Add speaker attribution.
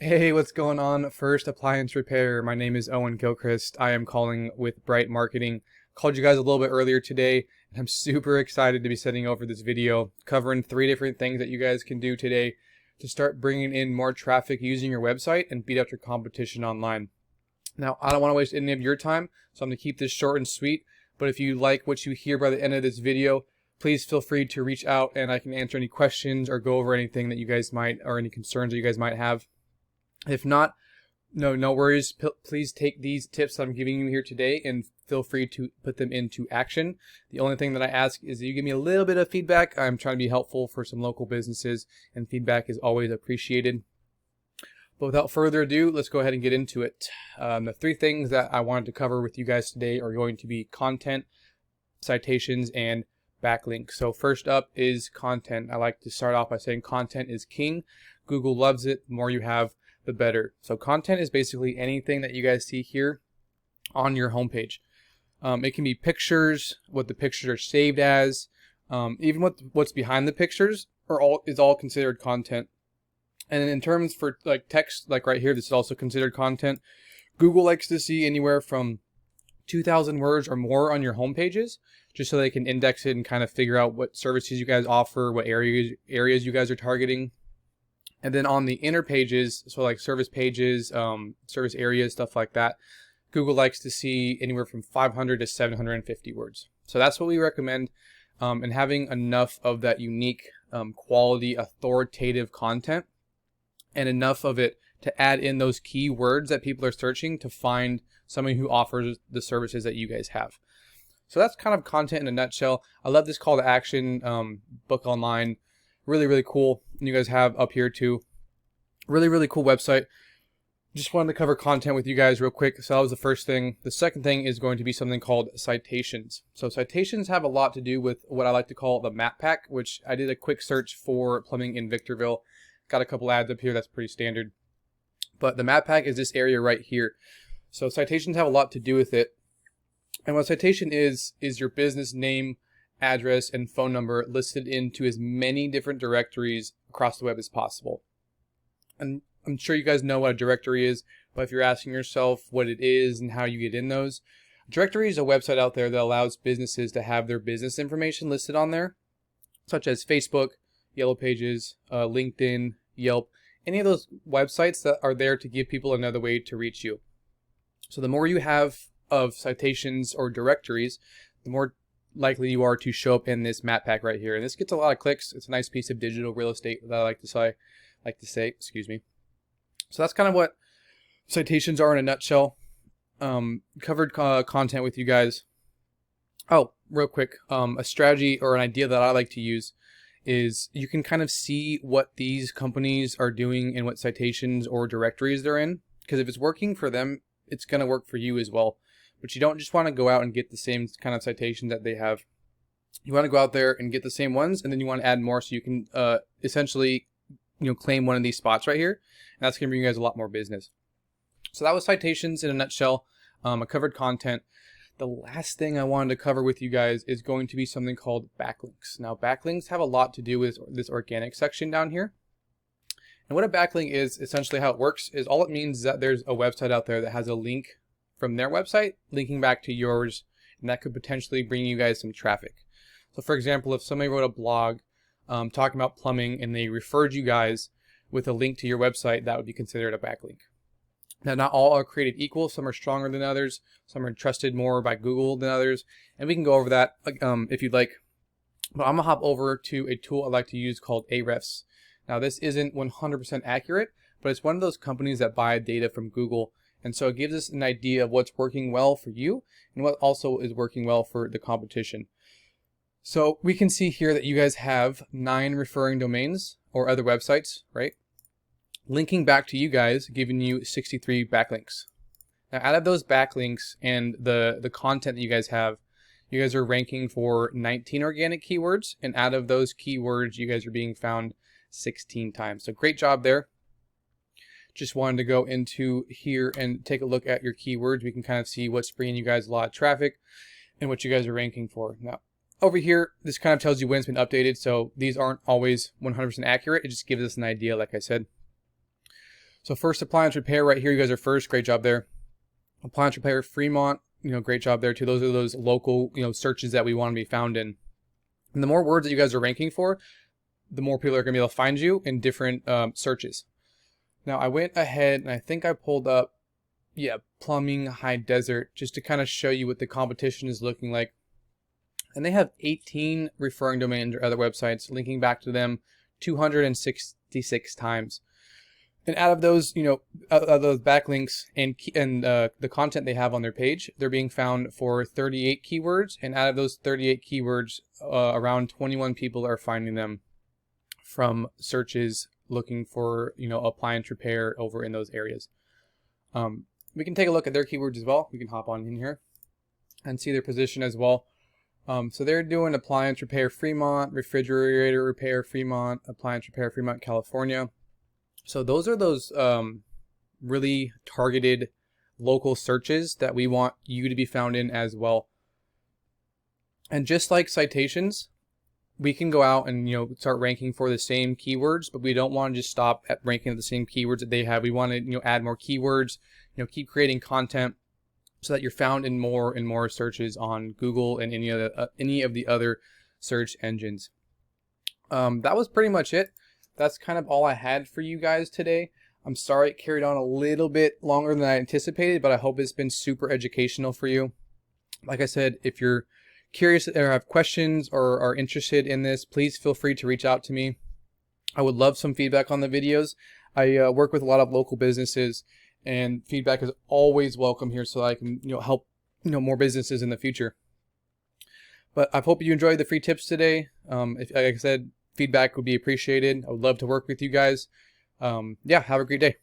Speaker 1: Hey, what's going on? First Appliance Repair. My name is Owen Gilchrist. I am calling with Bright Marketing. Called you guys a little bit earlier today, and I'm super excited to be sending over this video covering 3 different things that you guys can do today to start bringing in more traffic using your website and beat out your competition online. Now, I don't want to waste any of your time, so I'm going to keep this short and sweet, but if you like what you hear by the end of this video, please feel free to reach out and I can answer any questions or go over anything that you guys might, or any concerns that you guys might have. If not, no worries. Please take these tips I'm giving you here today and feel free to put them into action. The only thing that I ask is that you give me a little bit of feedback. I'm trying to be helpful for some local businesses, and feedback is always appreciated. But without further ado, let's go ahead and get into it. The 3 things that I wanted to cover with you guys today are going to be content, citations, and backlinks. So first up is content. I like to start off by saying content is king. Google loves it. The more you have, the better. So content is basically anything that you guys see here on your homepage. It can be pictures, what the pictures are saved as, even what's behind the pictures is all considered content. And in terms for like text, like right here, this is also considered content. Google likes to see anywhere from 2,000 words or more on your home pages, just so they can index it and kind of figure out what services you guys offer, what areas you guys are targeting. And then on the inner pages, so like service pages, service areas, stuff like that, Google likes to see anywhere from 500 to 750 words. So that's what we recommend, and having enough of that unique, quality, authoritative content, and enough of it to add in those key words that people are searching to find somebody who offers the services that you guys have. So that's kind of content in a nutshell. I love this call to action, book online. Really cool. And you guys have up here too. Really cool website. Just wanted to cover content with you guys real quick. So that was the first thing. The second thing is going to be something called citations. So citations have a lot to do with what I like to call the map pack, which I did a quick search for plumbing in Victorville. Got a couple ads up here. That's pretty standard. But the map pack is this area right here. So citations have a lot to do with it. And what citation is your business name, address, and phone number listed into as many different directories across the web as possible. And I'm sure you guys know what a directory is, but if you're asking yourself what it is and how you get in those, a directory is a website out there that allows businesses to have their business information listed on there, such as Facebook, Yellow Pages, LinkedIn, Yelp, any of those websites that are there to give people another way to reach you. So the more you have of citations or directories, the more likely you are to show up in this map pack right here. And this gets a lot of clicks. It's a nice piece of digital real estate that I like to say, excuse me. So that's kind of what citations are in a nutshell. Covered content with you guys. Oh, real quick, a strategy or an idea that I like to use is you can kind of see what these companies are doing and what citations or directories they're in. Because if it's working for them, it's going to work for you as well. But you don't just want to go out and get the same kind of citation that they have. You want to go out there and get the same ones, and then you want to add more so you can essentially claim one of these spots right here. And that's going to bring you guys a lot more business. So that was citations in a nutshell. I covered content. The last thing I wanted to cover with you guys is going to be something called backlinks. Now, backlinks have a lot to do with this organic section down here. And what a backlink is, essentially how it works, is all it means is that there's a website out there that has a link from their website linking back to yours, and that could potentially bring you guys some traffic. So for example, if somebody wrote a blog talking about plumbing and they referred you guys with a link to your website, that would be considered a backlink. Now, not all are created equal. Some are stronger than others. Some are trusted more by Google than others. And we can go over that if you'd like. But I'm going to hop over to a tool I like to use called Ahrefs. Now, this isn't 100% accurate, but it's one of those companies that buy data from Google. And so it gives us an idea of what's working well for you and what also is working well for the competition. So we can see here that you guys have 9 referring domains or other websites, right? Linking back to you guys, giving you 63 backlinks. Now, out of those backlinks and the content that you guys have, you guys are ranking for 19 organic keywords. And out of those keywords, you guys are being found 16 times. So great job there. Just wanted to go into here and take a look at your keywords. We can kind of see what's bringing you guys a lot of traffic and what you guys are ranking for. Now, over here, this kind of tells you when it's been updated. So these aren't always 100% accurate. It just gives us an idea, like I said. So first, appliance repair right here. You guys are first. Great job there. Appliance repair, Fremont. Great job there too. Those are those local, searches that we want to be found in. And the more words that you guys are ranking for, the more people are going to be able to find you in different searches. Now, I went ahead and I think I pulled up, plumbing high desert, just to kind of show you what the competition is looking like. And they have 18 referring domains or other websites linking back to them 266 times. And out of those, of those backlinks and the content they have on their page, they're being found for 38 keywords. And out of those 38 keywords, around 21 people are finding them from searches looking for, appliance repair over in those areas. We can take a look at their keywords as well. We can hop on in here and see their position as well. So they're doing appliance repair Fremont, refrigerator repair Fremont, appliance repair Fremont, California. So those are those really targeted local searches that we want you to be found in as well. And just like citations, we can go out and start ranking for the same keywords, but we don't want to just stop at ranking the same keywords that they have. We want to add more keywords, keep creating content so that you're found in more and more searches on Google and any of the other search engines. That was pretty much it. That's kind of all I had for you guys today. I'm sorry it carried on a little bit longer than I anticipated, but I hope it's been super educational for you. Like I said, if you're curious or have questions or are interested in this, please feel free to reach out to me. I would love some feedback on the videos. I work with a lot of local businesses, and feedback is always welcome here so I can help more businesses in the future. But I hope you enjoyed the free tips today. If, like I said, feedback would be appreciated. I would love to work with you guys. Have a great day.